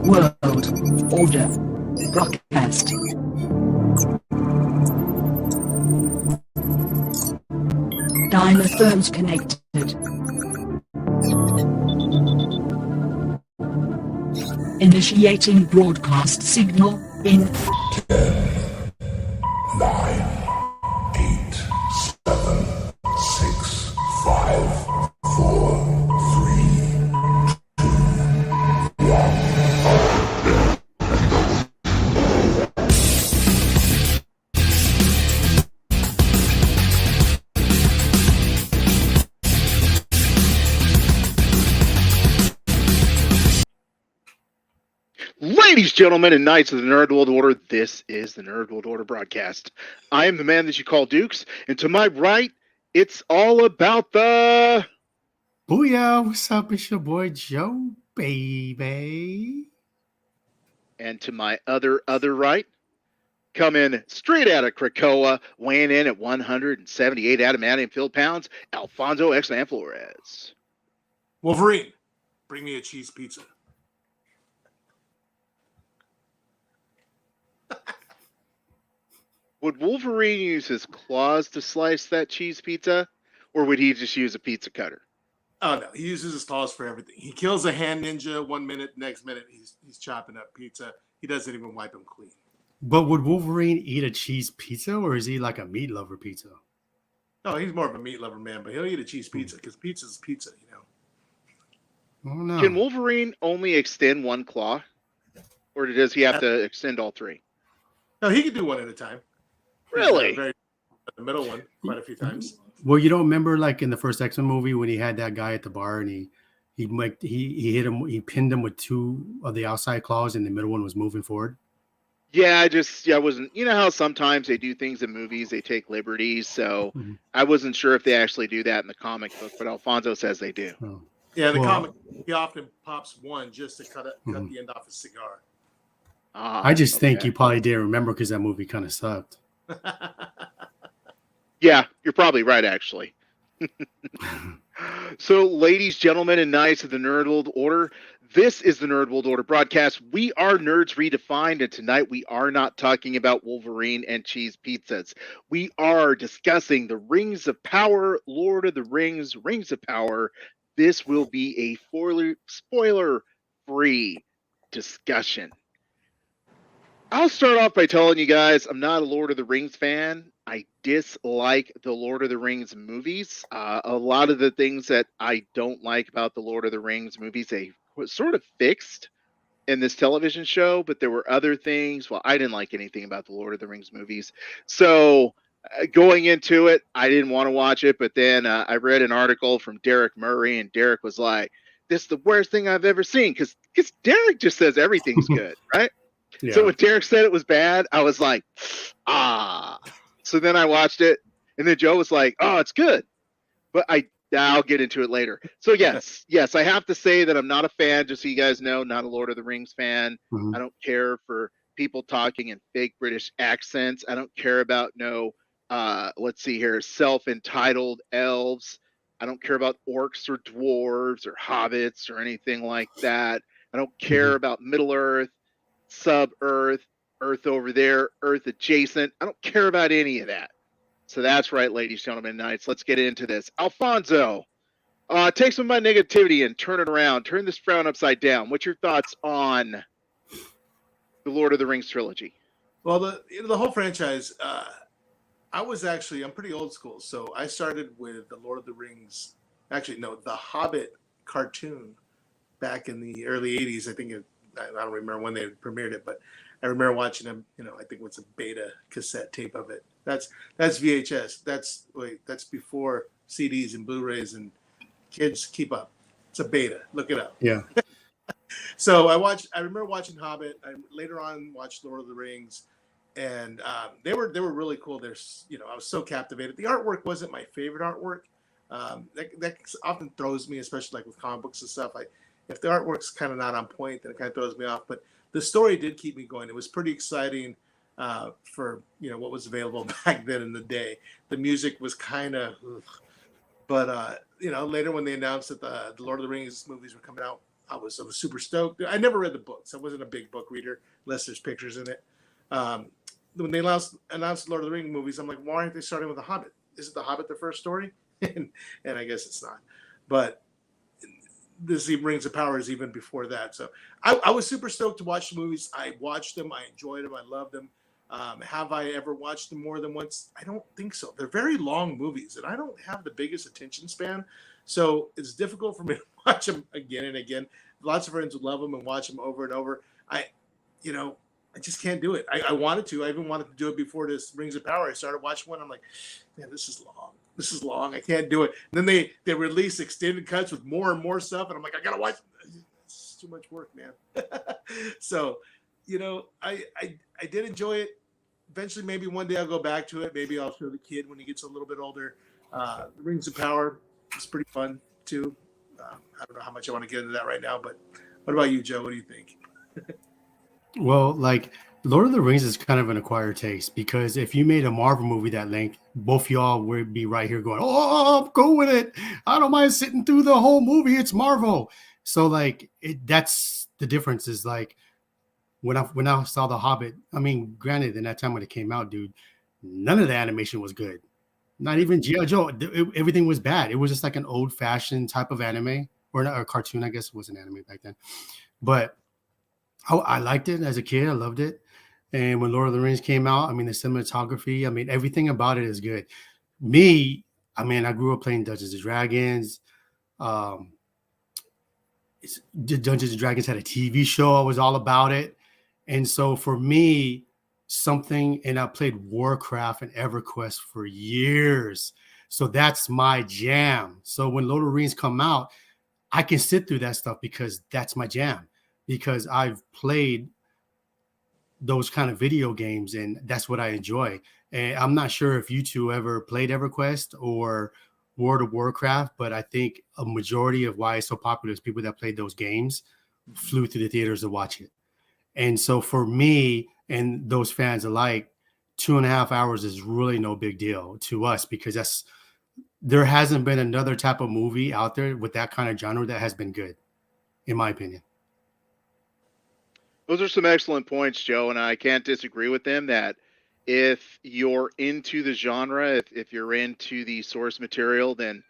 World Order broadcast. Dynaphones connected. Initiating broadcast signal in 9, 8, 7, 6, 5, 4, 3. Ladies, gentlemen, and knights of the Nerd World Order, this is the Nerd World Order broadcast. I am the man that you call Dukes, and to my right, it's all about the... Booyah! What's up? It's your boy Joe, baby. And to my other right, coming straight out of Krakoa, weighing in at 178 adamantium filled pounds, Alfonso X-Man Flores. Wolverine, bring me a cheese pizza. Would Wolverine use his claws to slice that cheese pizza, or would he just use a pizza cutter? Oh no, he uses his claws for everything. He kills a hand ninja 1 minute, next minute he's chopping up pizza. He doesn't even wipe him clean. But would Wolverine eat a cheese pizza, or is he like a meat lover pizza? No, he's more of a meat lover man, but he'll eat a cheese pizza because pizza's pizza, you know. Oh no. Can Wolverine only extend one claw, or does he have to extend all three? No, he can do one at a time. Really? The middle one quite a few times. Well, you don't remember like in the first X-Men movie when he had that guy at the bar and he hit him, he pinned him with two of the outside claws and the middle one was moving forward. Yeah, I wasn't. You know how sometimes they do things in movies, they take liberties. So I wasn't sure if they actually do that in the comic book, but Alfonso says they do. Oh. Yeah, the comic, he often pops one just to cut the end off his cigar. I just think you probably didn't remember because that movie kind of sucked. Yeah, you're probably right, actually. So, ladies, gentlemen, and knights of the Nerd World Order, this is the Nerd World Order broadcast. We are Nerds Redefined, and tonight we are not talking about Wolverine and cheese pizzas. We are discussing the Rings of Power, Lord of the Rings, Rings of Power. This will be a spoiler-free discussion. I'll start off by telling you guys I'm not a Lord of the Rings fan. I dislike the Lord of the Rings movies. A lot of the things that I don't like about the Lord of the Rings movies, they were sort of fixed in this television show, but there were other things. Well, I didn't like anything about the Lord of the Rings movies. So going into it, I didn't want to watch it, but then I read an article from Derek Murray, and Derek was like, this is the worst thing I've ever seen, because Derek just says everything's good, right? Yeah. So when Derek said it was bad, I was like, ah. So then I watched it, and then Joe was like, oh, it's good. But I'll get into it later. So yes, I have to say that I'm not a fan, just so you guys know, not a Lord of the Rings fan. I don't care for people talking in fake British accents. I don't care about let's see here, self-entitled elves. I don't care about orcs or dwarves or hobbits or anything like that. I don't care about Middle-earth, sub-earth, Earth over there, Earth adjacent. I don't care about any of that. So that's right, ladies, gentlemen, and knights. Let's get into this. Alfonso, take some of my negativity and turn it around. Turn this frown upside down. What's your thoughts on the Lord of the Rings trilogy? Well, the whole franchise, I'm pretty old school. So I started with the Lord of the Rings, the Hobbit cartoon back in the early 80s. I don't remember when they premiered it, but I remember watching them, I think it's a beta cassette tape of it. That's VHS. That's before CDs and Blu-rays, and kids keep up. It's a beta. Look it up. Yeah. So I remember watching Hobbit. I later on watched Lord of the Rings, and they were really cool. I was so captivated. The artwork wasn't my favorite artwork. That often throws me, especially like with comic books and stuff. If the artwork's kind of not on point, then it kind of throws me off. But the story did keep me going. It was pretty exciting for what was available back then in the day. The music was kind of, but later when they announced that the Lord of the Rings movies were coming out, I was super stoked. I never read the books. I wasn't a big book reader unless there's pictures in it. When they announced Lord of the Rings movies, I'm like, why aren't they starting with The Hobbit? Is it The Hobbit the first story? and I guess it's not. But this Rings of Power is even before that. So I was super stoked to watch the movies. I watched them. I enjoyed them. I loved them. Have I ever watched them more than once? I don't think so. They're very long movies, and I don't have the biggest attention span. So it's difficult for me to watch them again and again. Lots of friends would love them and watch them over and over. I just can't do it. I wanted to. I even wanted to do it before this Rings of Power. I started watching one. I'm like, man, this is long. This is long. I can't do it. And then they release extended cuts with more and more stuff, and I'm like, I gotta watch. It's too much work, man. So, I did enjoy it. Eventually, maybe one day I'll go back to it. Maybe I'll show the kid when he gets a little bit older. Rings of Power is pretty fun too. I don't know how much I want to get into that right now, but what about you, Joe? What do you think? Well, like Lord of the Rings is kind of an acquired taste, because if you made a Marvel movie that length, both y'all would be right here going, "Oh, go with it. I don't mind sitting through the whole movie. It's Marvel." So like that's the difference. Is like when I saw The Hobbit. I mean, granted, in that time when it came out, dude, none of the animation was good. Not even G.I. Joe. Everything was bad. It was just like an old-fashioned type of anime, or a cartoon. I guess it was an anime back then, but I liked it as a kid. I loved it. And when Lord of the Rings came out, I mean, the cinematography, I mean, everything about it is good. Me, I mean, I grew up playing Dungeons and Dragons. Dungeons and Dragons had a TV show. I was all about it. And so for me, and I played Warcraft and EverQuest for years. So that's my jam. So when Lord of the Rings come out, I can sit through that stuff because that's my jam. Because I've played those kind of video games and that's what I enjoy. And I'm not sure if you two ever played EverQuest or World of Warcraft, but I think a majority of why it's so popular is people that played those games flew to the theaters to watch it. And so for me and those fans alike, 2.5 hours is really no big deal to us, because there hasn't been another type of movie out there with that kind of genre that has been good, in my opinion. Those are some excellent points, Joe, and I can't disagree with them that if you're into the genre, if you're into the source material, then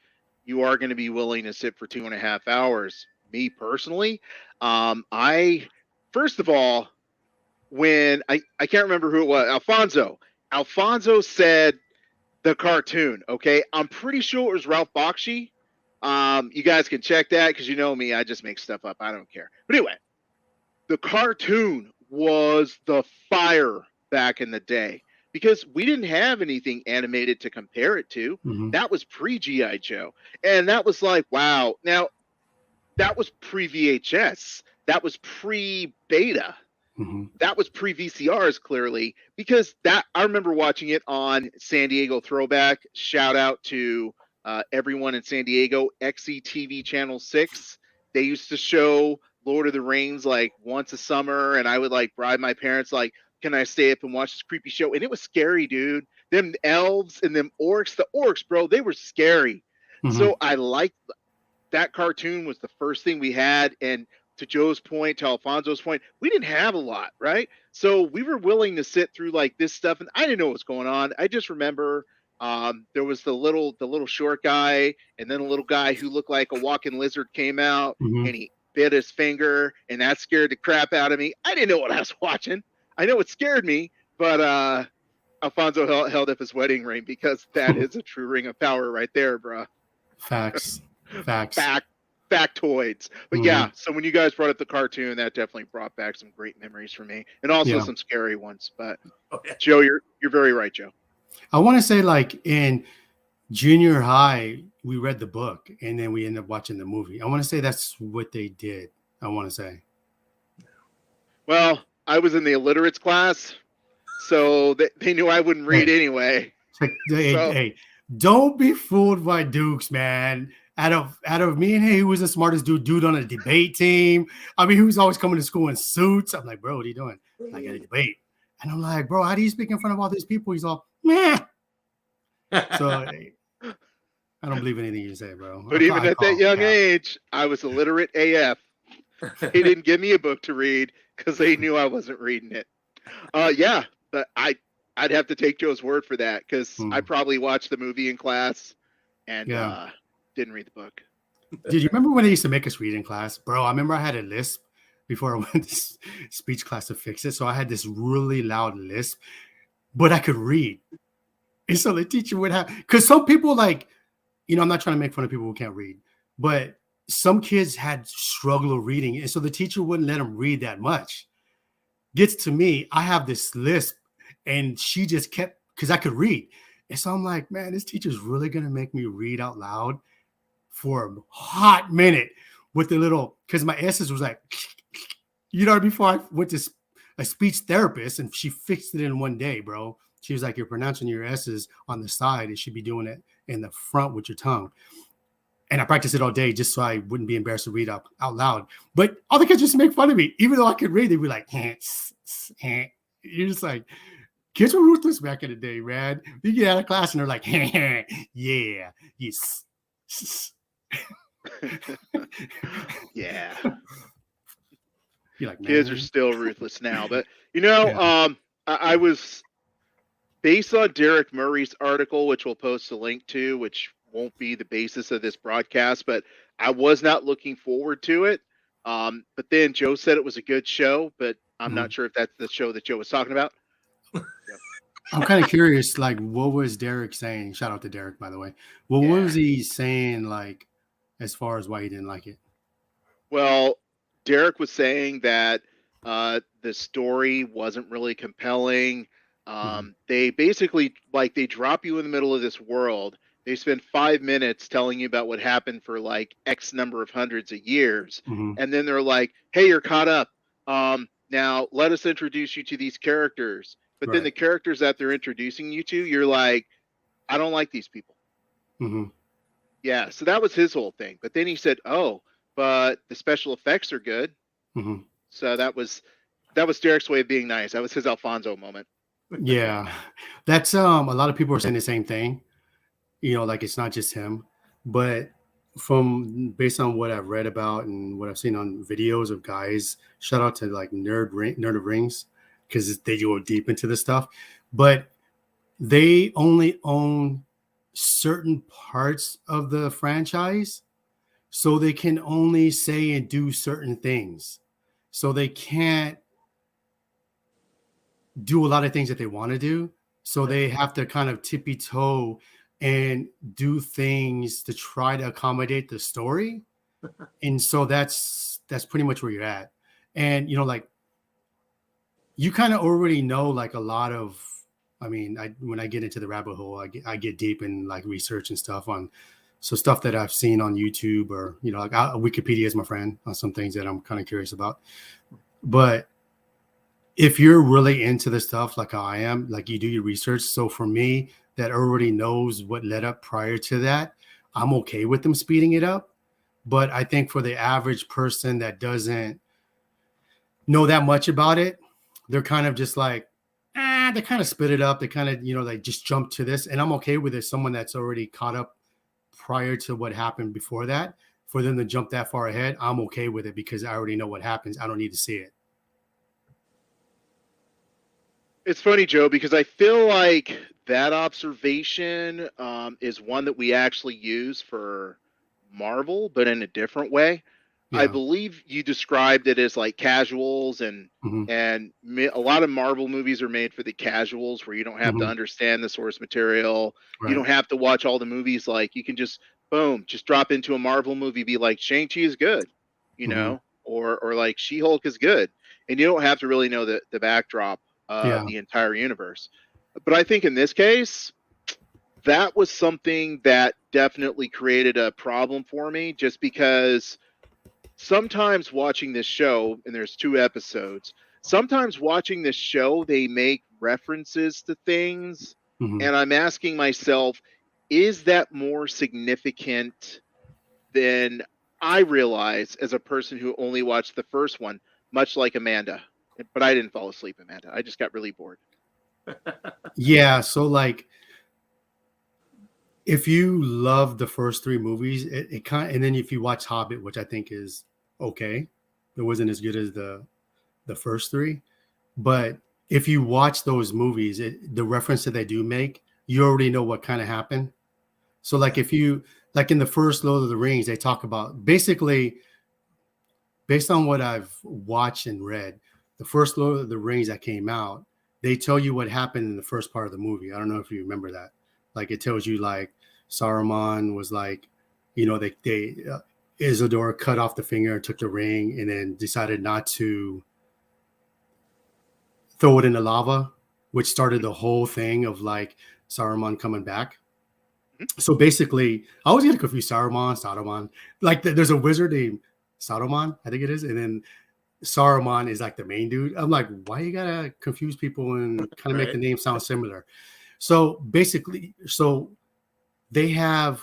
you are going to be willing to sit for 2.5 hours. Me personally, first of all, when I can't remember who it was, Alfonso said the cartoon, okay? I'm pretty sure it was Ralph Bakshi. You guys can check that because you know me, I just make stuff up. I don't care. But anyway, the cartoon was the fire back in the day because we didn't have anything animated to compare it to. Mm-hmm. That was pre-G.I. Joe. And that was like, wow. Now, that was pre-VHS. That was pre-beta. Mm-hmm. That was pre-VCRs, clearly, because I remember watching it on San Diego Throwback. Shout out to everyone in San Diego, XETV Channel 6. They used to show Lord of the Rings like once a summer, and I would like bribe my parents like, can I stay up and watch this creepy show? And it was scary, dude. Them elves and them orcs, bro, they were scary. Mm-hmm. So I liked that cartoon. Was the first thing we had. And to Joe's point, to Alfonso's point, we didn't have a lot, right? So we were willing to sit through like this stuff, and I didn't know what was going on. I just remember there was the little short guy, and then a little guy who looked like a walking lizard came out, Mm-hmm. and he bit his finger, and that scared the crap out of me. I didn't know what I was watching. I know it scared me, but Alfonso held up his wedding ring because that is a true ring of power right there, bro. Facts. Factoids. But yeah, so when you guys brought up the cartoon, that definitely brought back some great memories for me, and also some scary ones. But Joe, you're very right, Joe. I want to say, like in junior high, we read the book and then we ended up watching the movie. I want to say that's what they did. I want to say. Well, I was in the illiterates class, so they knew I wouldn't read anyway. Hey, don't be fooled by Dukes, man. Out of me and he was the smartest dude on a debate team. I mean, he was always coming to school in suits. I'm like, bro, what are you doing? I got a debate. And I'm like, bro, how do you speak in front of all these people? He's all, meh. So I don't believe anything you say, bro. But even at that young age, I was illiterate AF. They didn't give me a book to read because they knew I wasn't reading it. Yeah, but I'd have to take Joe's word for that because I probably watched the movie in class and didn't read the book. Did you remember when they used to make us read in class? Bro, I remember I had a lisp before I went to speech class to fix it. So I had this really loud lisp, but I could read. And so the teacher would have, because some people like, I'm not trying to make fun of people who can't read, but some kids had struggle reading. And so the teacher wouldn't let them read that much. Gets to me, I have this lisp and she just kept, because I could read. And so I'm like, man, this teacher's really going to make me read out loud for a hot minute with the little, because my S's was like, before I went to a speech therapist and she fixed it in one day, bro. She was like, you're pronouncing your S's on the side. You should be doing it in the front with your tongue. And I practiced it all day just so I wouldn't be embarrassed to read out loud. But all the kids just make fun of me. Even though I could read, they'd be like, you're just like, kids were ruthless back in the day, man. You get out of class and they're like, yeah, yes. Yeah. You're like, kids are still ruthless now. But, I was, based on Derek Murray's article, which we'll post a link to, which won't be the basis of this broadcast, but I was not looking forward to it. But then Joe said it was a good show, but I'm not sure if that's the show that Joe was talking about. I'm kind of curious, like, what was Derek saying? Shout out to Derek, by the way. Well, what was he saying, like, as far as why he didn't like it? Well, Derek was saying that the story wasn't really compelling. They basically, like, they drop you in the middle of this world. They spend 5 minutes telling you about what happened for like X number of hundreds of years. And then they're like, hey, you're caught up. Now let us introduce you to these characters. But then the characters that they're introducing you to, you're like, I don't like these people. Yeah. So that was his whole thing. But then he said, oh, but the special effects are good. So that was Derek's way of being nice. That was his Alfonso moment. Yeah. That's a lot of people are saying the same thing. Like it's not just him, but based on what I've read about and what I've seen on videos of guys, shout out to like Nerd of Rings, because they go deep into this stuff, but they only own certain parts of the franchise. So they can only say and do certain things. So they can't do a lot of things that they want to do. So they have to kind of tippy toe and do things to try to accommodate the story. And so that's pretty much where you're at. And, like, you kind of already know, like, a lot of, when I get into the rabbit hole, I get deep in like research and stuff on, so stuff that I've seen on YouTube or, like Wikipedia is my friend on some things that I'm kind of curious about. But if you're really into the stuff like I am, like you do your research. So for me, that already knows what led up prior to that, I'm okay with them speeding it up. But I think for the average person that doesn't know that much about it, they're kind of just like, they kind of spit it up. They kind of, they just jump to this. And I'm okay with it. Someone that's already caught up prior to what happened before that, for them to jump that far ahead, I'm okay with it because I already know what happens. I don't need to see it. It's funny, Joe, because I feel like that observation is one that we actually use for Marvel, but in a different way. Yeah. I believe you described it as like casuals, and a lot of Marvel movies are made for the casuals, where you don't have to understand the source material. Right. You don't have to watch all the movies. Like, you can just just drop into a Marvel movie, be like, Shang-Chi is good, or like She-Hulk is good, and you don't have to really know the backdrop of the entire universe. But I think in this case, that was something that definitely created a problem for me, just because sometimes watching this show, and there's 2 episodes, sometimes watching this show, they make references to things, and I'm asking myself, is that more significant than I realize as a person who only watched the first one, much like Amanda? But I didn't fall asleep, Amanda. I just got really bored. Yeah, so like, if you love the first 3 movies, it kind of, and then if you watch Hobbit, which I think is okay, It wasn't as good as the first three. But if you watch those movies, the reference that they do make, you already know what kind of happened. So like if you like in the first Lord of the Rings, they talk about basically based on what I've watched and read, the first Lord of the Rings that came out, they tell you what happened in the first part of the movie. I don't know if you remember that. Like it tells you like Saruman was like, you know, they Isildur cut off the finger and took the ring and then decided not to throw it in the lava, which started the whole thing of like Saruman coming back. So basically, I always get confused. Saruman. Like there's a wizard named Saruman, I think it is, and then Saruman is like the main dude. I'm like, why you gotta confuse people and kind of make the name sound similar? So basically, so they have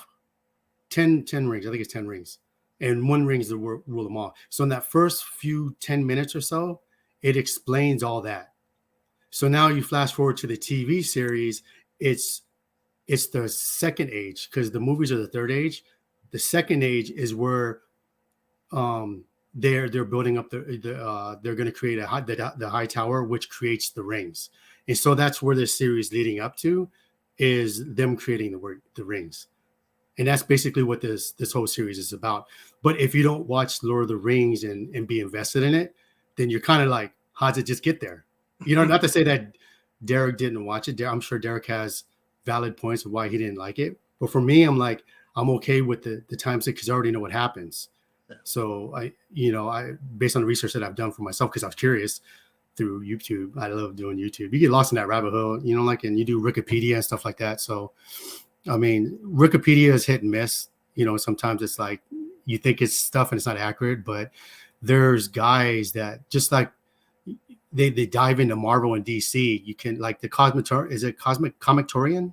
10 rings. I think it's 10 rings, and one ring is to rule them all. So in that first few 10 minutes or so, it explains all that. So now you flash forward to the TV series. It's the second age because the movies are the third age. The second age is where they're building up they're going to create the high tower, which creates the rings, and so that's where the series leading up to is them creating the rings, and that's basically what this whole series is about. But if you don't watch Lord of the Rings and be invested in it, then you're kind of like, how'd it just get there? You know, not to say that Derek didn't watch it. I'm sure Derek has valid points of why he didn't like it, but for me, I'm like, I'm okay with the time skip because I already know what happens. So I based on the research that I've done for myself, because I was curious through YouTube. I love doing YouTube. You get lost in that rabbit hole, you know, like, and you do Wikipedia and stuff like that. So, I mean, Wikipedia is hit and miss. You know, sometimes it's like you think it's stuff and it's not accurate, but there's guys that just like they dive into Marvel and DC. You can like the Cosmic Comictorian?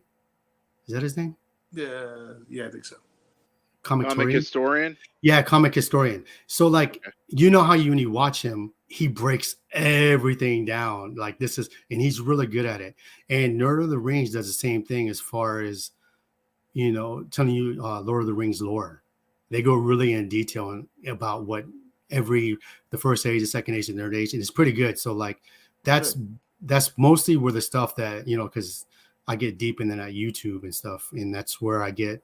Is that his name? Yeah, I think so. Comic historian. Yeah, comic historian. So like, you know how when you watch him, he breaks everything down. Like this is, and he's really good at it. And Nerd of the Rings does the same thing as far as, you know, telling you Lord of the Rings lore. They go really in detail about what the first age, the second age, and third age, and it's pretty good. So like, that's mostly where the stuff that, you know, because I get deep into that YouTube and stuff, and that's where I get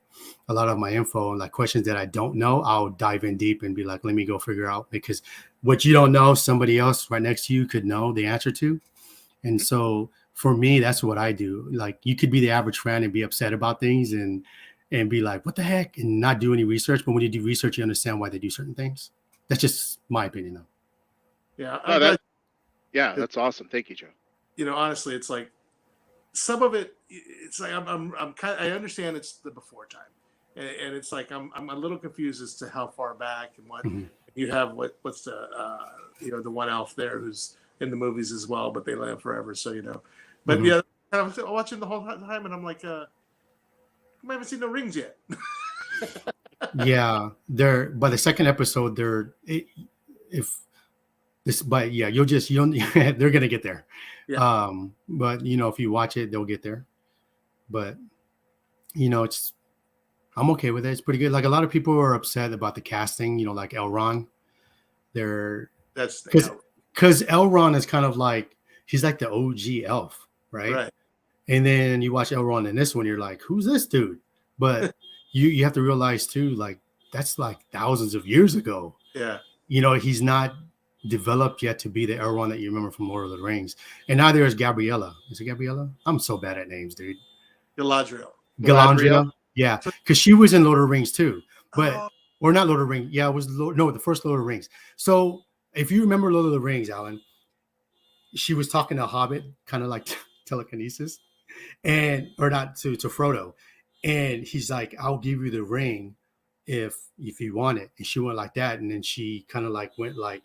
a lot of my info and like questions that I don't know. I'll dive in deep and be like, let me go figure out, because what you don't know, somebody else right next to you could know the answer to. And so for me, that's what I do. Like you could be the average fan and be upset about things and be like, what the heck, and not do any research. But when you do research, you understand why they do certain things. That's just my opinion, though. Yeah, That's awesome. Thank you, Joe. You know, honestly, it's like some of it. It's like I'm kind. I understand it's the before time, and it's like I'm a little confused as to how far back and what you have. What's the the one elf there who's in the movies as well, but they live forever. So you know, but yeah, I was watching the whole time, and I'm like, I haven't seen no rings yet. Yeah, they're by the second episode. They're gonna get there. Yeah. But you know, if you watch it, they'll get there. But you know, I'm okay with it. It's pretty good. Like a lot of people are upset about the casting. You know, like Elrond. That's because Elrond is kind of like he's like the OG elf, right? Right. And then you watch Elrond in this one, you're like, who's this dude? But you have to realize too, like that's like thousands of years ago. Yeah. You know, he's not developed yet to be the Elrond that you remember from Lord of the Rings. And neither is Gabriella. Is it Gabriella? I'm so bad at names, dude. Galadriel. Yeah, because she was in Lord of the Rings too. But or not Lord of the Rings. Yeah, it was the first Lord of the Rings. So if you remember Lord of the Rings, Alan, she was talking to Hobbit, kind of like telekinesis, or not to Frodo. And he's like, I'll give you the ring if you want it. And she went like that. And then she kind of like went like,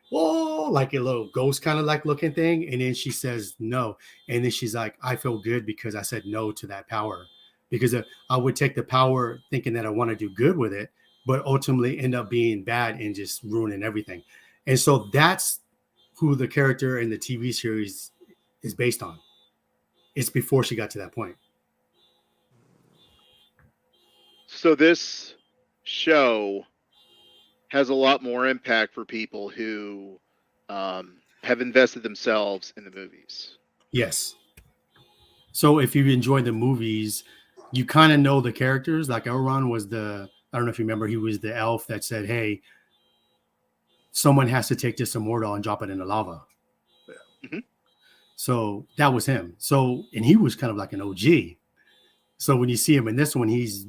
whoa, like a little ghost kind of like looking thing. And then she says no. And then she's like, I feel good because I said no to that power. Because I would take the power thinking that I want to do good with it, but ultimately end up being bad and just ruining everything. And so that's who the character in the TV series is based on. It's before she got to that point. So this show has a lot more impact for people who have invested themselves in the movies. Yes. So if you enjoy the movies, you kind of know the characters. Like Elrond was I don't know if you remember, he was the elf that said, "Hey, someone has to take this immortal and drop it in the lava." Mhm. So that was him. So, and he was kind of like an OG. So when you see him in this one, he's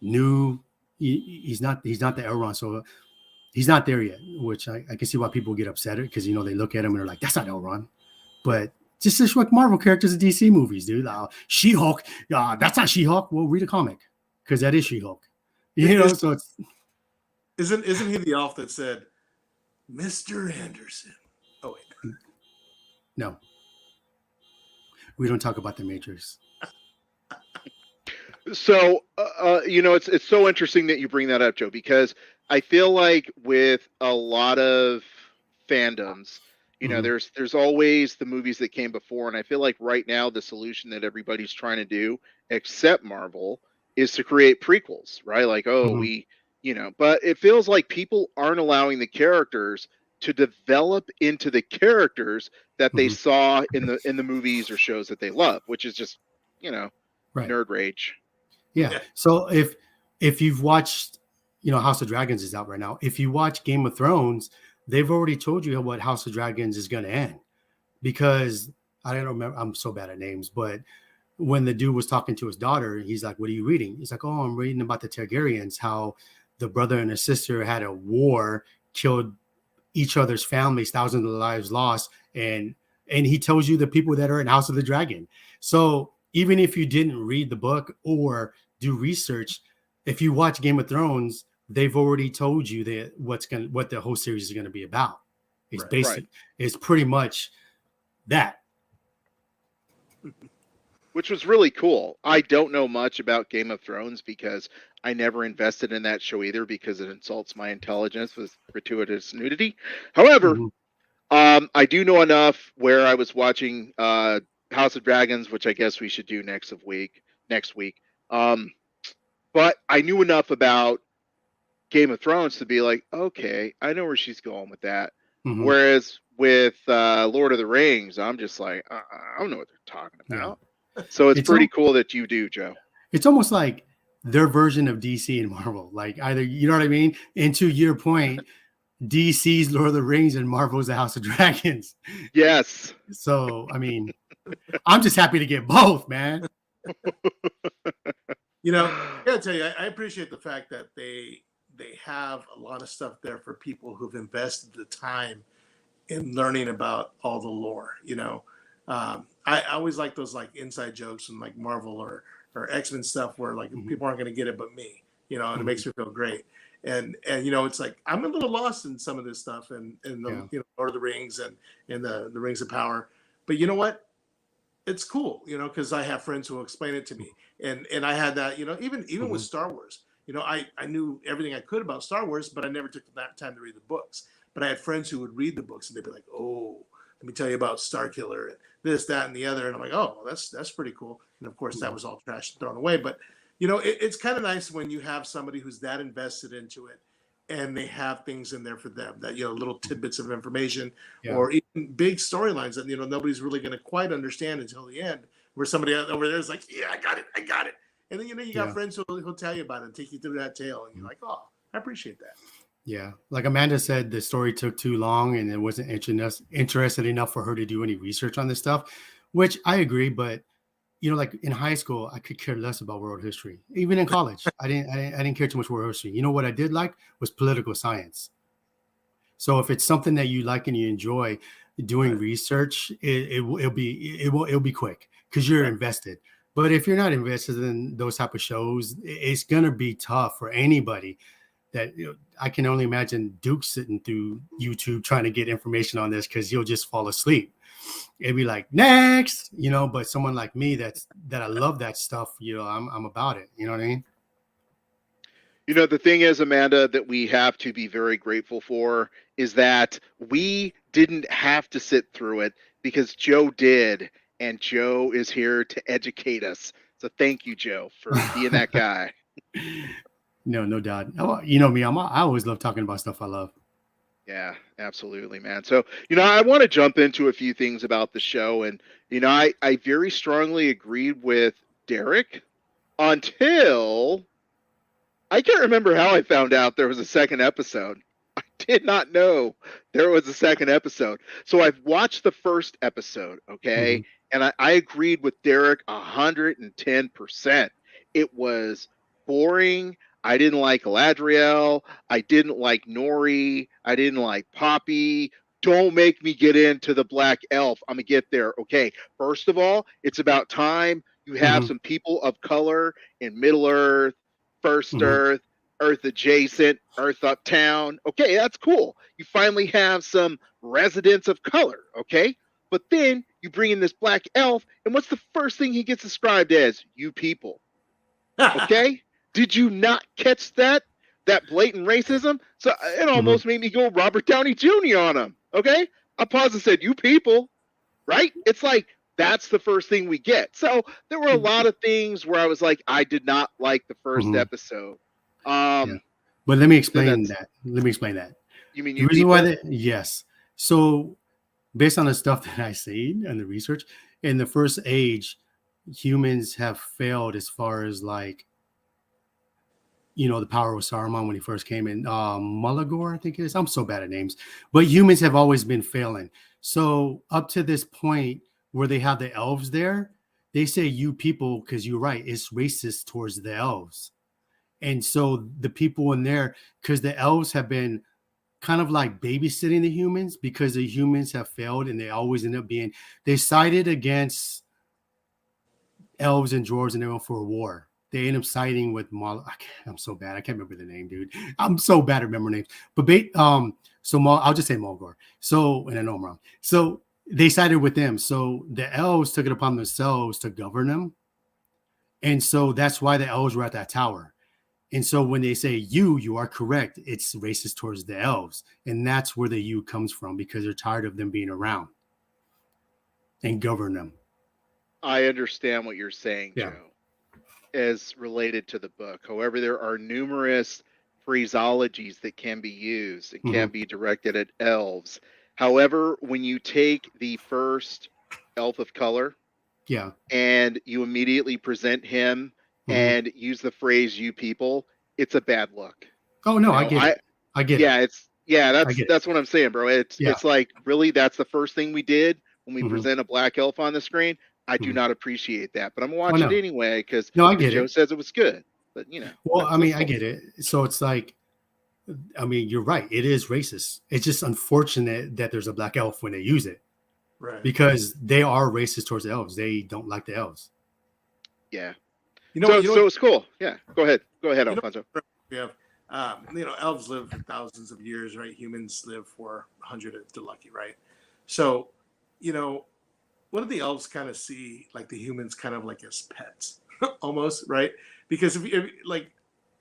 new. He's not the Elrond. So he's not there yet, which I can see why people get upset because, they look at him and they're like, that's not Elrond. But just like Marvel characters in DC movies, dude. She-Hulk, that's not She-Hulk. Well, read a comic because that is She-Hulk. So it's... Isn't he the elf that said, Mr. Anderson? Oh, wait. No. We don't talk about the Matrix. So, it's so interesting that you bring that up, Joe, because I feel like with a lot of fandoms, there's always the movies that came before, and I feel like right now the solution that everybody's trying to do, except Marvel, is to create prequels, right? Like, but it feels like people aren't allowing the characters to develop into the characters that they saw in the movies or shows that they love, which is just, Right. nerd rage. Yeah. So if you've watched, House of Dragons is out right now. If you watch Game of Thrones, they've already told you what House of Dragons is going to end, because I don't remember. I'm so bad at names, but when the dude was talking to his daughter, he's like, "What are you reading?" He's like, "Oh, I'm reading about the Targaryens, how the brother and the sister had a war, killed each other's families, thousands of lives lost." And he tells you the people that are in House of the Dragon. So even if you didn't read the book or do research, if you watch Game of Thrones, they've already told you that what the whole series is going to be about. It's it's pretty much that. Which was really cool. I don't know much about Game of Thrones because I never invested in that show either, because it insults my intelligence with gratuitous nudity. However, I do know enough where I was watching House of Dragons, which I guess we should do next week. But I knew enough about Game of Thrones to be like, okay, I know where she's going with that. Whereas with Lord of the Rings, I'm just like, I don't know what they're talking about. Yeah. So it's pretty cool that you do, Joe. It's almost like their version of DC and Marvel. Like either, you know what I mean? And to your point, DC's Lord of the Rings and Marvel's The House of Dragons. Yes. So, I mean, I'm just happy to get both, man. I gotta tell you, I appreciate the fact that they have a lot of stuff there for people who've invested the time in learning about all the lore. I always like those like inside jokes and like Marvel or X-Men stuff where like people aren't going to get it but me, and it makes me feel great. And it's like I'm a little lost in some of this stuff and the Lord of the Rings and the Rings of Power. But you know what? It's cool, because I have friends who will explain it to me. And I had that, even with Star Wars, I knew everything I could about Star Wars, but I never took that time to read the books. But I had friends who would read the books and they'd be like, "Oh, let me tell you about Starkiller and this, that, and the other." And I'm like, "Oh, well, that's pretty cool." And of course, that was all trash and thrown away. But it's kind of nice when you have somebody who's that invested into it, and they have things in there for them that little tidbits of information, or even big storylines that nobody's really going to quite understand until the end. Where somebody over there is like, "Yeah, I got it," and then you got friends who'll tell you about it and take you through that tale, and you're like, "Oh, I appreciate that." Yeah, like Amanda said, the story took too long and it wasn't interested enough for her to do any research on this stuff, which I agree. But like in high school, I could care less about world history. Even in college, I didn't care too much world history. What I did like was political science. So if it's something that you like and you enjoy doing research, it'll be quick because you're invested. But if you're not invested in those type of shows, it's gonna be tough for anybody. That I can only imagine Duke sitting through YouTube trying to get information on this because he'll just fall asleep. It'd be like next, but someone like me that I love that stuff, I'm about it. You know what I mean? The thing is, Amanda, that we have to be very grateful for is that we didn't have to sit through it because Joe did, and Joe is here to educate us. So thank you, Joe, for being that guy. No doubt. Oh, you know me, I always love talking about stuff I love. Yeah, absolutely, man. So, I want to jump into a few things about the show. And, I very strongly agreed with Derek until I can't remember how I found out there was a second episode. I did not know there was a second episode. So I've watched the first episode, okay? Mhm. And I agreed with Derek 110%. It was boring. I didn't like Galadriel. I didn't like Nori. I didn't like Poppy. Don't make me get into the Black Elf. I'm going to get there. Okay. First of all, it's about time you have Mhm. some people of color in Middle Earth, First Mhm. Earth, Earth adjacent, Earth uptown. Okay, that's cool. You finally have some residents of color. Okay. But then you bring in this Black Elf, and what's the first thing he gets described as? You people. Okay? Did you not catch that? That blatant racism? So it almost made me go Robert Downey Jr. on him. Okay? I paused and said, you people, right? It's like that's the first thing we get. So there were a lot of things where I was like, I did not like the 1st Mhm. episode. Yeah. But let me then explain that's that. Let me explain that. you mean The you reason why people? that, yes. So based on the stuff that I seen and the research, in the first age, humans have failed as far as like, the power of Saruman when he first came in. Mulagor, I think it is. I'm so bad at names, but humans have always been failing. So up to this point where they have the elves there, they say you people because you're right. It's racist towards the elves, and so the people in there because the elves have been kind of like babysitting the humans because the humans have failed and they always end up being they sided against elves and dwarves and everyone for a war. They end up siding with I'm so bad. I can't remember the name, dude. I'm so bad at remembering names. But I'll just say Mulgore. So, and I know I'm wrong. So they sided with them. So the elves took it upon themselves to govern them. And so that's why the elves were at that tower. And so when they say you are correct. It's racist towards the elves. And that's where the you comes from because they're tired of them being around and govern them. I understand what you're saying, Yeah. Joe, as related to the book. However, there are numerous phraseologies that can be used and can be directed at elves. However, when you take the first elf of color Yeah. and you immediately present him and use the phrase "you people," it's a bad look. Oh no, You I know, get it. I get yeah, it. I get it. that's what I'm saying, bro. It's Yeah. it's like really that's the first thing we did when we Mhm. present a black elf on the screen. I do Mhm. not appreciate that, but I'm gonna Oh watch it no. anyway because No, I get Joe it. says it was good. But Well, I that's mean, the I whole get it. So it's like, I mean, you're right. It is racist. It's just unfortunate that there's a black elf when they use it Right. because they are racist towards the elves. They don't like the elves. yeah. You know, So you know, so it's cool. Yeah, go ahead, you know, Alfonso. we have, elves live for thousands of years, right? Humans live for 100 if they're lucky, right? So, what do the elves kind of see like the humans kind of like as pets, almost, right? Because if like,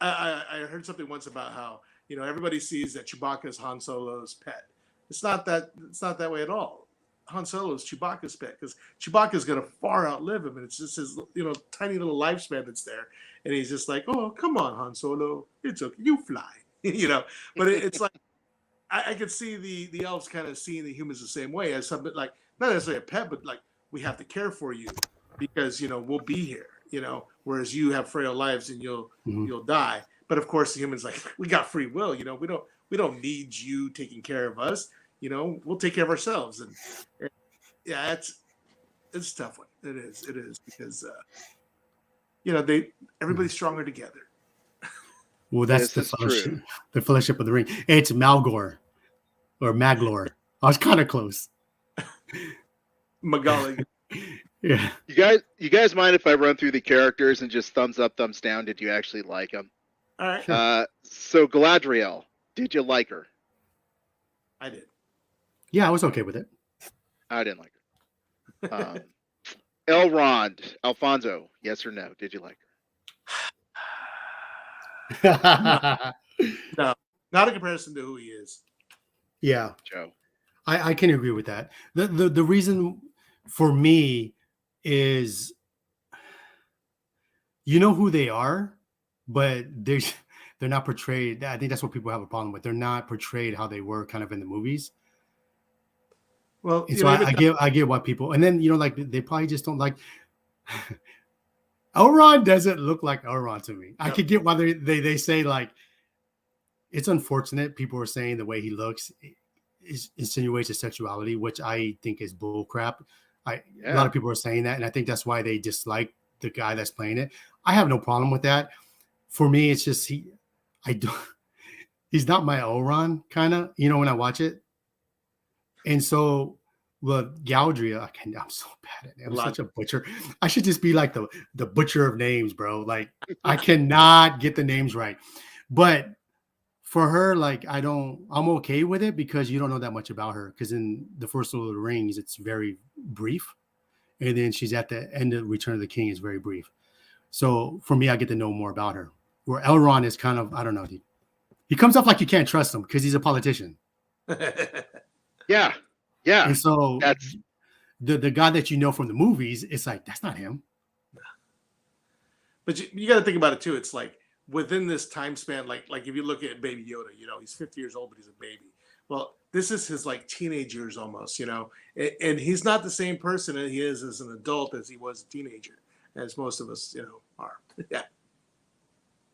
I heard something once about how everybody sees that Chewbacca is Han Solo's pet. It's not that. It's not that way at all. Han Solo is Chewbacca's pet because Chewbacca is going to far outlive him, and it's just his tiny little lifespan that's there, and he's just like, oh come on Han Solo, it's okay, you fly, But it's like I could see the elves kind of seeing the humans the same way as something like not necessarily a pet, but like we have to care for you because we'll be here, whereas you have frail lives and Mhm. you'll die. But of course the humans like we got free will, we don't need you taking care of us, we'll take care of ourselves. And yeah, it's a tough one. It is because everybody's stronger together. Well, that's This is true. the Fellowship of the Ring. It's Malgor or Maglor. I was kind of close. Magali. Yeah. You guys mind if I run through the characters and just thumbs up, thumbs down? Did you actually like them? All right. Sure. So Galadriel, did you like her? I did. Yeah, I was okay with it. I didn't like her. Elrond, Alfonso, yes or no? Did you like her? No, not in comparison to who he is. Yeah, Joe. I can agree with that. The reason for me is you know who they are, but they're not portrayed. I think that's what people have a problem with. They're not portrayed how they were kind of in the movies. Well, And so I get why people, and then like they probably just don't like. Elrond doesn't look like Elrond to me. I could get why they say like it's unfortunate. People are saying the way he looks insinuates his sexuality, which I think is bull crap. A lot of people are saying that, and I think that's why they dislike the guy that's playing it. I have no problem with that. For me, it's just he's not my Elrond kind of, when I watch it. And so, well, Galadriel, I'm so bad at it. I'm such a butcher. I should just be like the butcher of names, bro. Like I cannot get the names right. But for her, like I'm okay with it because you don't know that much about her. Because in the first Lord of the Rings, it's very brief. And then she's at the end of Return of the King is very brief. So for me, I get to know more about her. Where Elrond is kind of, I don't know. He comes off like you can't trust him because he's a politician. Yeah. And so that's the guy that you know from the movies. It's like, that's not him. But you got to think about it too. It's like within this time span, like if you look at Baby Yoda, he's 50 years old, but he's a baby. Well, this is his like teenage years almost, and he's not the same person that he is as an adult as he was a teenager, as most of us, are. Yeah.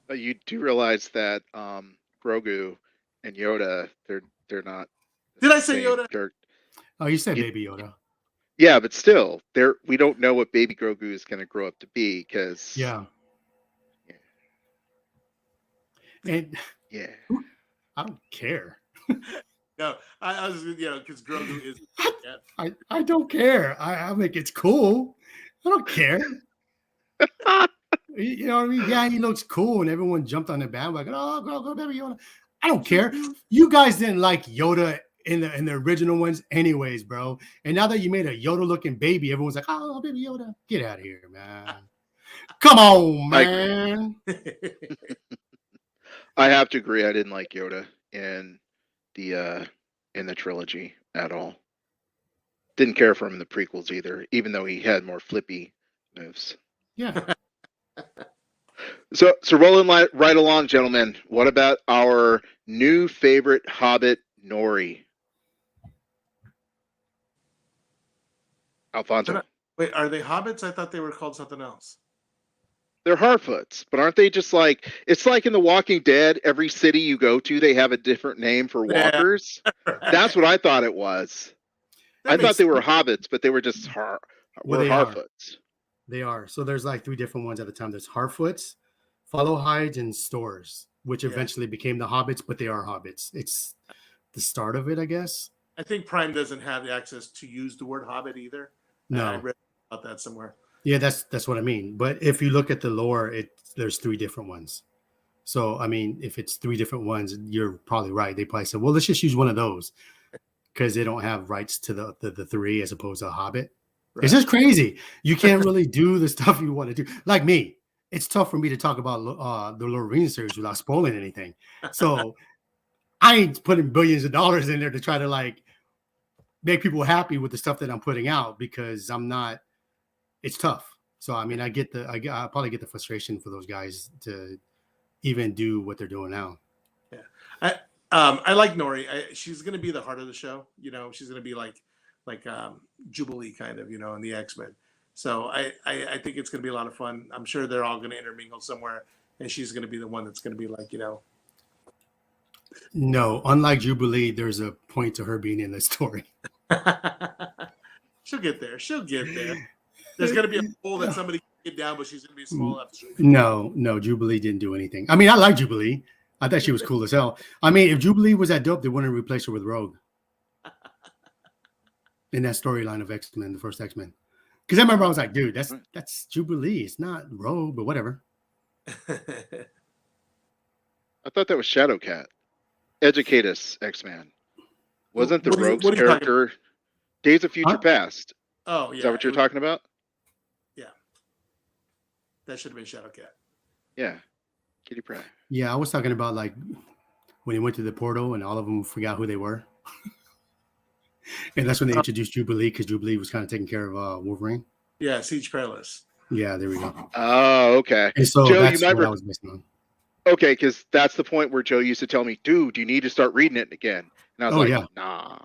But you do realize that Grogu and Yoda, they're not. Did I say Yoda? Oh, you said Baby Yoda. Yeah, but still, we don't know what Baby Grogu is going to grow up to be because. Yeah. And I don't care. No, I was, because Grogu is. I don't care. I think it's cool. I don't care. You know what I mean? Yeah, he looks cool, and everyone jumped on the bandwagon. Oh, go, Baby Yoda. I don't care. You guys didn't like Yoda in the original ones, anyways, bro. And now that you made a Yoda-looking baby, everyone's like, "Oh, Baby Yoda, get out of here, man! Come on, man!" I have to agree. I didn't like Yoda in the trilogy at all. Didn't care for him in the prequels either, even though he had more flippy moves. Yeah. So rolling right along, gentlemen. What about our new favorite Hobbit, Nori? Alfonso. Wait, are they hobbits? I thought they were called something else. They're Harfoots, but aren't they just like it's like in The Walking Dead? Every city you go to, they have a different name for walkers. Yeah. That's what I thought it was. I thought they were hobbits, but they were just Harfoots. They are. So there's like 3 different ones at the time. There's Harfoots, Followhides, and Stores, which eventually became the hobbits, but they are hobbits. It's the start of it, I guess. I think Prime doesn't have the access to use the word hobbit either. No. I read about that somewhere. Yeah, that's what I mean. But if you look at the lore, there's 3 different ones. So, I mean, if it's 3 different ones, you're probably right. They probably said, well, let's just use one of those because they don't have rights to the 3 as opposed to a Hobbit. Right. It's just crazy. You can't really do the stuff you want to do. Like me, it's tough for me to talk about the Lord of the Rings series without spoiling anything. So I ain't putting billions of dollars in there to try to like make people happy with the stuff that I'm putting out because I'm not. It's tough. So I mean, I probably get the frustration for those guys to even do what they're doing now. Yeah, I like Nori. She's going to be the heart of the show. She's going to be like Jubilee kind of, in the X-Men. So I think it's going to be a lot of fun. I'm sure they're all going to intermingle somewhere, and she's going to be the one that's going to be like, No, unlike Jubilee, there's a point to her being in the story. She'll get there. There's going to be a hole that somebody can get down, but she's going to be small enough. No, Jubilee didn't do anything. I mean, I like Jubilee. I thought she was cool as hell. I mean, if Jubilee was that dope, they wouldn't replace her with Rogue. In that storyline of X-Men, the first X-Men. Because I remember I was like, dude, that's Jubilee. It's not Rogue, but whatever. I thought that was Shadowcat. Educate us, X-Man. Wasn't the Rogue's character Days of Future Past? Oh, yeah. Is that what you're talking about? Yeah. That should have been Shadowcat. Yeah. Kitty Pryde. Yeah, I was talking about like when he went to the portal and all of them forgot who they were. And that's when they introduced Jubilee because Jubilee was kind of taking care of Wolverine. Yeah, Siege Perilous. Yeah, there we go. Oh, okay. And so Joe, that's what I was missing on. Okay, because that's the point where Joe used to tell me, dude, you need to start reading it again. And I was Oh like, yeah, nah.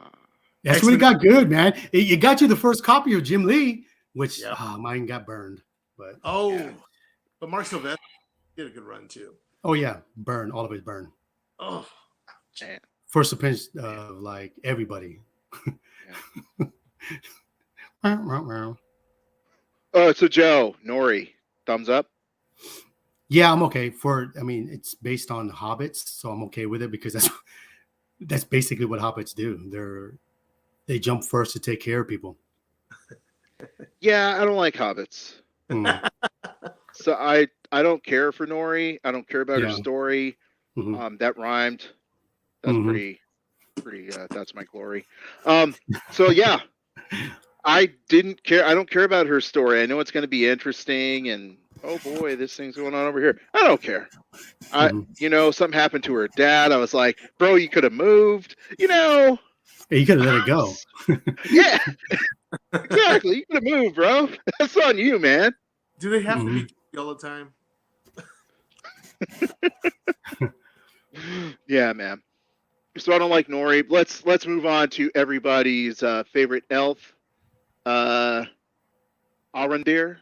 that's when it X-Men. got good, man. It got you the first copy of Jim Lee, which Yep. mine got burned. But Oh, Yeah. but Mark Silvestri did a good run too. oh yeah, burn, all of it burn. Oh, Man. First appearance of like everybody. So Joe, Nori, thumbs up? Yeah, I'm okay I mean, it's based on hobbits, so I'm okay with it because that's basically what hobbits do. They jump first to take care of people. Yeah, I don't like hobbits. Mm, So I don't care for Nori. I don't care about her Yeah. story. mhm, That rhymed. That's mhm. pretty that's my glory. So yeah, I didn't care. I don't care about her story. I know it's going to be interesting and oh boy, this thing's going on over here. I don't care. Something happened to her dad. I was like, bro, you could have moved. Hey, you could have let it go. Yeah, exactly. You could have moved, bro. That's on you, man. do they have to be Mhm. all the time? Yeah, man. So I don't like Nori. Let's move on to everybody's favorite elf, Arondir.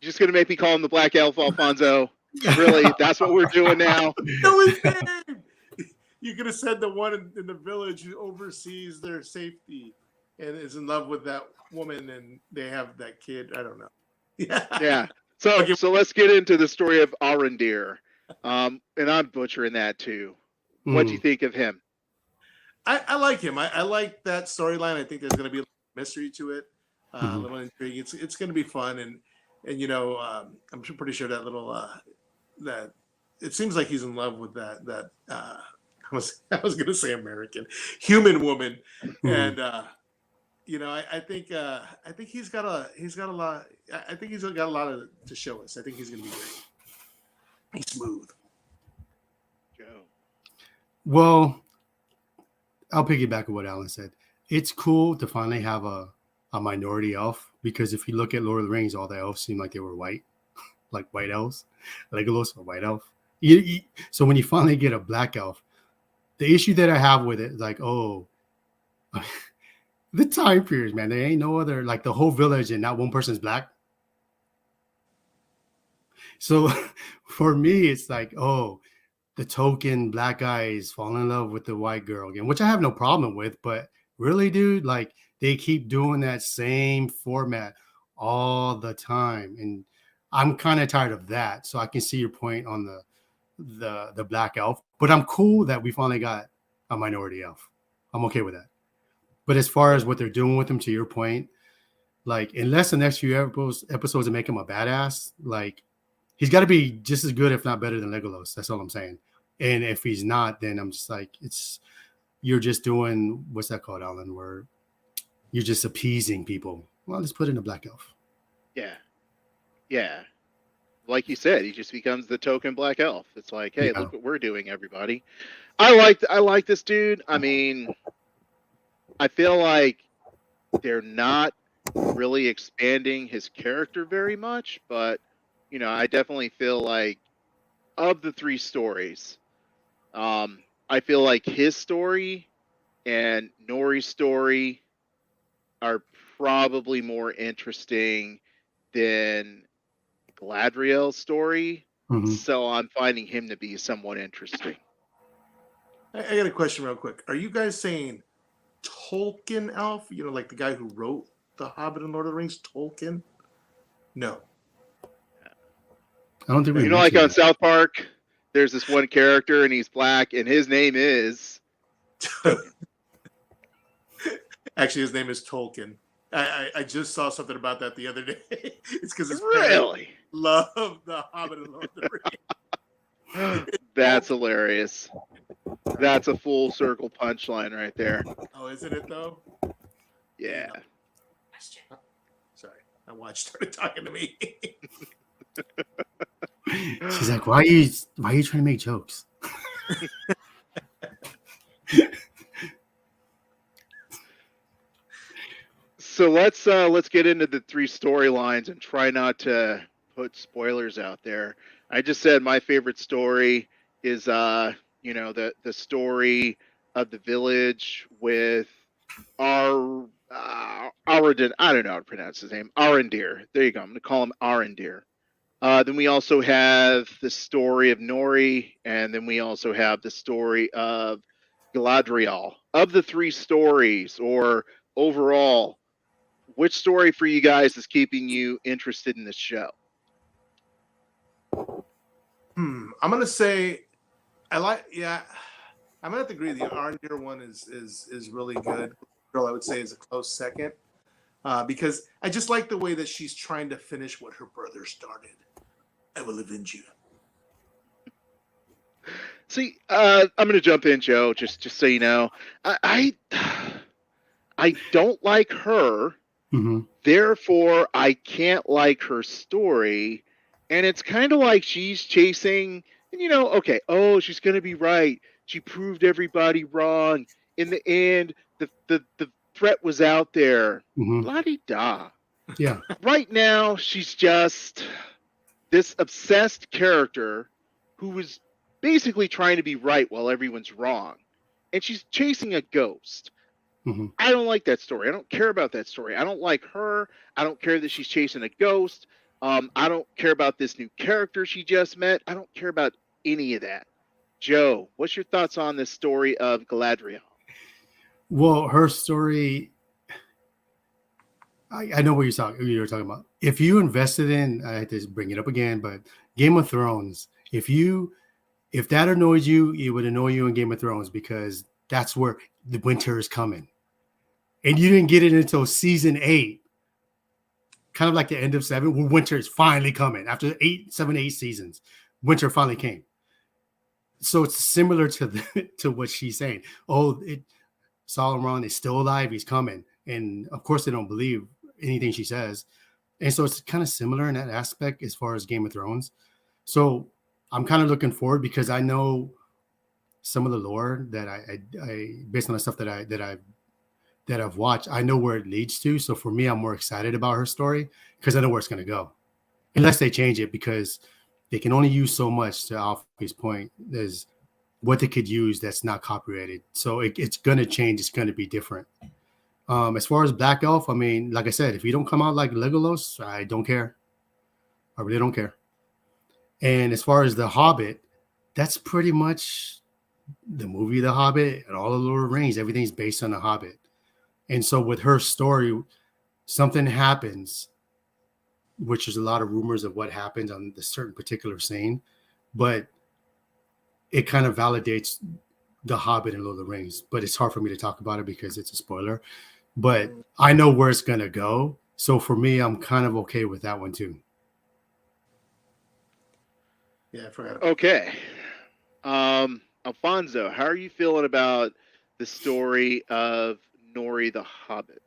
Just gonna make me call him the Black Elf, Alfonso. Really? That's what we're doing now. No, his name. You could have said the one in the village who oversees their safety and is in love with that woman, and they have that kid. I don't know. Yeah. Yeah. So Okay. so let's get into the story of Arondir. And I'm butchering that too. What do you Mm, think of him? I like him. I like that storyline. I think there's going to be a mystery to it, a Mhm. little intrigue. It's going to be fun, and I'm pretty sure that little that it seems like he's in love with that I was going to say American human woman, and I think he's got a lot. I think he's got a lot to show us. I think he's going to be great. He's smooth. Joe. Well, I'll piggyback on what Alan said. It's cool to finally have a minority elf because if you look at Lord of the Rings, all the elves seem like they were white, like white elves. Legolas, a white elf. So when you finally get a black elf, the issue that I have with it is like, oh, the time periods, man. There ain't no other, like the whole village and not one person's black. So for me, it's like, oh, the token black guys fall in love with the white girl again, which I have no problem with. But really, dude, like they keep doing that same format all the time. And I'm kind of tired of that. So I can see your point on the black elf, but I'm cool that we finally got a minority elf. I'm okay with that. But as far as what they're doing with him, to your point, like unless the next few episodes to make him a badass, like he's got to be just as good, if not better than Legolas. That's all I'm saying. And if he's not, then I'm just like, you're just doing, what's that called, Alan, where you're just appeasing people. Well, let's put in a black elf. Yeah. Yeah. Like you said, he just becomes the token black elf. It's like, hey, Yeah. look what we're doing, everybody. I like this dude. I mean, I feel like they're not really expanding his character very much, but I definitely feel like of the three stories, I feel like his story and Nori's story are probably more interesting than Galadriel's story. Mhm. So I'm finding him to be somewhat interesting. I got a question real quick. Are you guys saying Tolkien elf? Like the guy who wrote The Hobbit and Lord of the Rings, Tolkien? No. I don't think we Like mentioned on that. South Park, there's this one character and he's black and his name is Actually, his name is Tolkien. I just saw something about that the other day. It's because his parents really. love The Hobbit and Lord of the Rings. That's hilarious. That's a full circle punchline right there. Oh, isn't it though? Yeah. Sorry, my watch started talking to me. She's like, why are you trying to make jokes? So let's get into the three storylines and try not to put spoilers out there. I just said my favorite story is the story of the village with Aradin. I don't know how to pronounce his name. Arendir. There you go. I'm gonna call him Arendir. Then we also have the story of Nori, and then we also have the story of Galadriel. Of the three stories, or overall, which story for you guys is keeping you interested in this show? I'm gonna say I'm gonna have to agree. The Arndir one is really good. Girl, I would say is a close second. Because I just like the way that she's trying to finish what her brother started. I will avenge you. See, I'm going to jump in, Joe. Just so you know, I don't like her. Mm-hmm. Therefore, I can't like her story, and it's kind of like she's chasing. Okay, oh, she's going to be right. She proved everybody wrong. In the end, the threat was out there. Mm-hmm. La-di-da. Yeah. Right now, she's just this obsessed character who was basically trying to be right while everyone's wrong. And she's chasing a ghost. Mm-hmm. I don't like that story. I don't care about that story. I don't like her. I don't care that she's chasing a ghost. I don't care about this new character she just met. I don't care about any of that. Joe, what's your thoughts on this story of Galadriel? Well, her story, I know what you're talking about. If you invested in, I had to bring it up again, but Game of Thrones, if that annoyed you, it would annoy you in Game of Thrones, because that's where the winter is coming. And you didn't get it until season 8, kind of like the end of 7, where winter is finally coming. After 7, 8 seasons, winter finally came. So it's similar to what she's saying. Oh, Sauron is still alive. He's coming. And of course, they don't believe anything she says. And so it's kind of similar in that aspect as far as Game of Thrones. So I'm kind of looking forward, because I know some of the lore that I based on the stuff that I've watched, I know where it leads to. So for me, I'm more excited about her story, because I know where it's going to go, unless they change it, because they can only use so much. To Alfie's point, there's what they could use that's not copyrighted. So it's going to change. It's going to be different. As far as Black Elf, I mean, like I said, if you don't come out like Legolas, I don't care. I really don't care. And as far as The Hobbit, that's pretty much the movie The Hobbit and all the Lord of the Rings. Everything's based on The Hobbit. And so with her story, something happens, which is a lot of rumors of what happens on the certain particular scene, but it kind of validates The Hobbit and Lord of the Rings. But it's hard for me to talk about it because it's a spoiler. But I know where it's going to go. So for me, I'm kind of okay with that one too. Yeah, I forgot. Okay. Alfonso, how are you feeling about the story of Nori the Hobbit?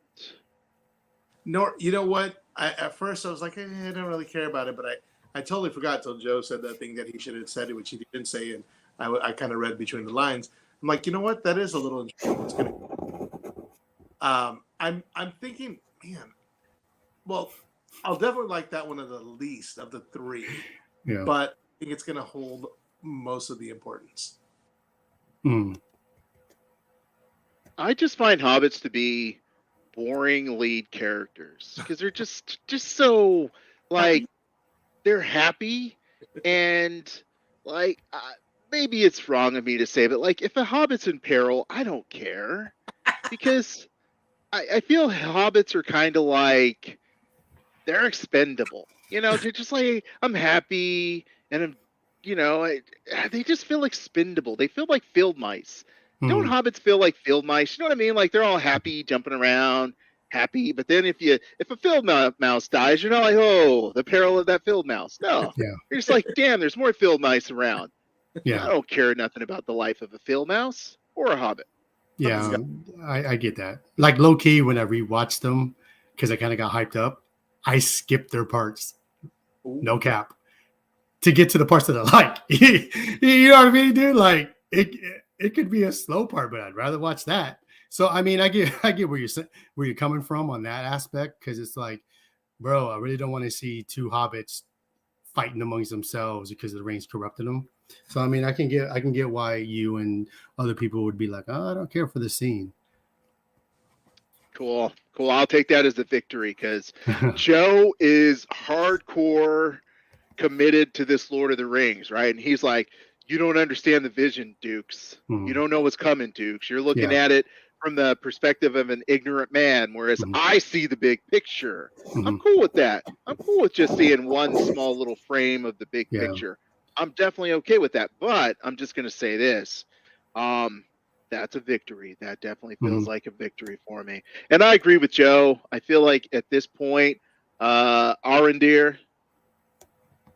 No, you know what? At first I was like, I don't really care about it, but I totally forgot till Joe said that thing that he should have said it, which he didn't say, and I kind of read between the lines. I'm like, you know what? That is a little interesting. It's gonna. I'm thinking, man. Well, I'll definitely like that one of the least of the three, Yeah. but I think it's gonna hold most of the importance. I just find hobbits to be boring lead characters because they're just so like they're happy and like maybe it's wrong of me to say, but like if a hobbit's in peril, I don't care because I feel hobbits are kind of like they're expendable. You know, they're just like I'm happy and I'm, you know, they just feel expendable. They feel like field mice. Don't hobbits feel like field mice? You know what I mean? Like they're all happy, jumping around, happy. But then if a field mouse dies, you're not like, oh, the peril of that field mouse. No, Yeah. you're just like, damn, there's more field mice around. I Yeah. don't care nothing about the life of a field mouse or a hobbit. Yeah. I get that. Like low key, when I rewatched them, because I kind of got hyped up, I skipped their parts. No cap. To get to the parts that I like. You know what I mean, dude? Like it could be a slow part, but I'd rather watch that. So I mean, I get where you're coming from on that aspect, because it's like, bro, I really don't want to see two hobbits fighting amongst themselves because the rings corrupted them. So I mean, I can get why you and other people would be like, oh, I don't care for the scene. Cool. I'll take that as a victory because Joe is hardcore committed to this Lord of the Rings, right? And he's like, you don't understand the vision, Dukes. You don't know what's coming, Dukes. You're looking at it from the perspective of an ignorant man, whereas I see the big picture. I'm cool with that. I'm cool with just seeing one small little frame of the big picture. I'm definitely okay with that. But I'm just going to say this. That's a victory. That definitely feels like a victory for me. And I agree with Joe. I feel like at this point, Arondir,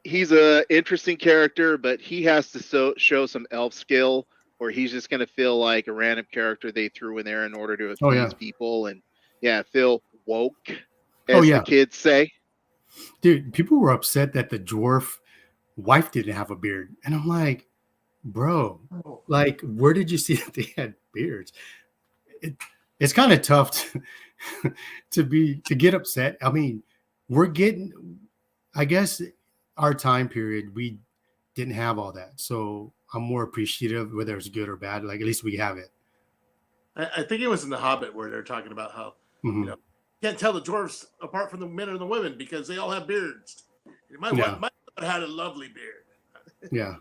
he's an interesting character, but he has to show some elf skill, or he's just going to feel like a random character they threw in there in order to appease people and feel woke, as the kids say. Dude, people were upset that the dwarf wife didn't have a beard, and I'm like, bro, like, where did you see that they had beards? It's kind of tough to get upset. I mean, I guess our time period, we didn't have all that, so I'm more appreciative, whether it's good or bad. Like, at least we have it. I think it was in The Hobbit where they're talking about how you can't tell the dwarves apart from the men and the women because they all have beards. My wife had a lovely beard. Yeah.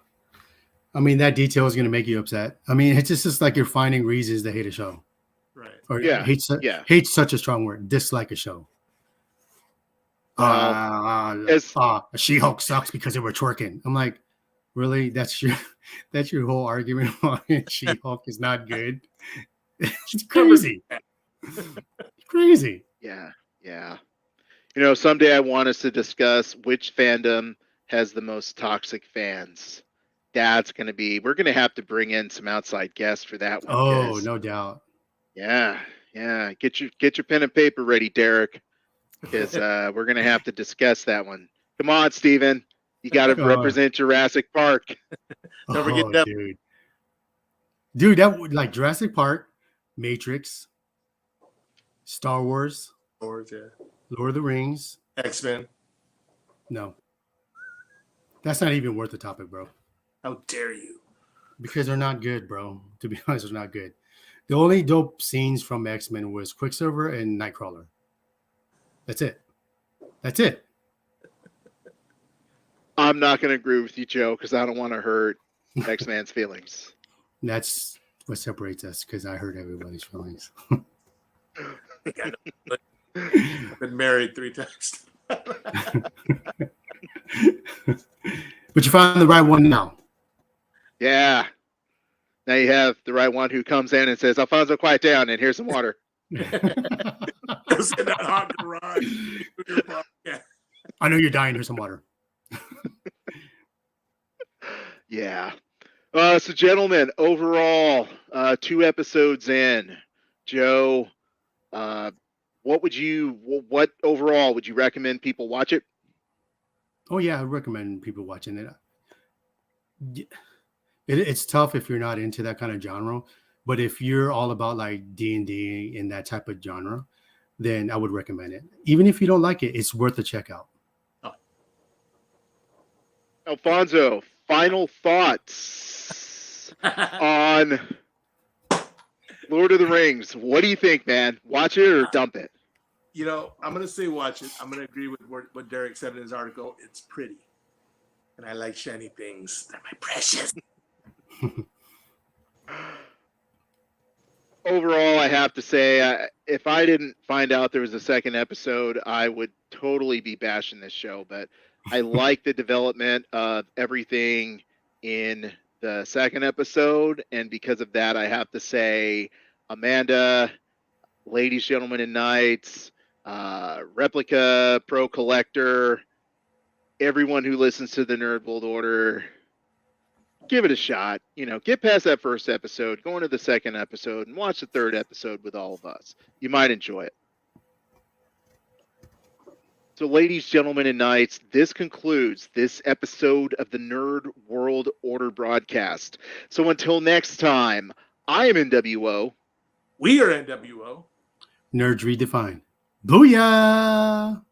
I mean, that detail is going to make you upset. I mean, it's just like you're finding reasons to hate a show. Right. Or hate such a strong word. Dislike a show. She-Hulk sucks because they were twerking. I'm like, really? That's your whole argument why She-Hulk is not good? It's crazy. Crazy. Yeah. You know, someday I want us to discuss which fandom has the most toxic fans. We're going to have to bring in some outside guests for that one. Oh, no doubt. Yeah. Get your pen and paper ready, Derek, because we're going to have to discuss that one. Come on, Steven. You got to represent Jurassic Park. Don't forget that. Dude, that would, like, Jurassic Park, Matrix, Star Wars, Lord of the Rings, X-Men. No. That's not even worth the topic, bro. How dare you? Because they're not good, bro. To be honest, they're not good. The only dope scenes from X-Men was Quicksilver and Nightcrawler. That's it. I'm not going to agree with you, Joe, because I don't want to hurt X-Man's feelings. That's what separates us, because I hurt everybody's feelings. I've been married 3 times. But you found the right one now. Yeah. Now you have the right one who comes in and says, Alfonso, quiet down, and here's some water. Go sit in that hot garage. I know you're dying. Here's some water. Yeah. So, gentlemen, overall, 2 episodes in, Joe, what overall would you recommend people watch it? Oh, yeah, I recommend people watching it. It's tough if you're not into that kind of genre, but if you're all about like D&D in that type of genre, then I would recommend it. Even if you don't like it, it's worth a check out. Alfonso, final thoughts on Lord of the Rings. What do you think, man? Watch it or dump it? You know, I'm going to say watch it. I'm going to agree with what Derek said in his article. It's pretty. And I like shiny things. They're my precious. Overall, I have to say, if I didn't find out there was a second episode, I would totally be bashing this show. But I like the development of everything in the second episode. And because of that, I have to say, Amanda, ladies, gentlemen, and knights, Replica, Pro Collector, everyone who listens to the Nerd World Order, give it a shot. You know, get past that first episode, go into the second episode, and watch the third episode with all of us. You might enjoy it. So, ladies, gentlemen, and knights, this concludes this episode of the Nerd World Order broadcast. So until next time, I am NWO. We are NWO. Nerds Redefined. Booyah!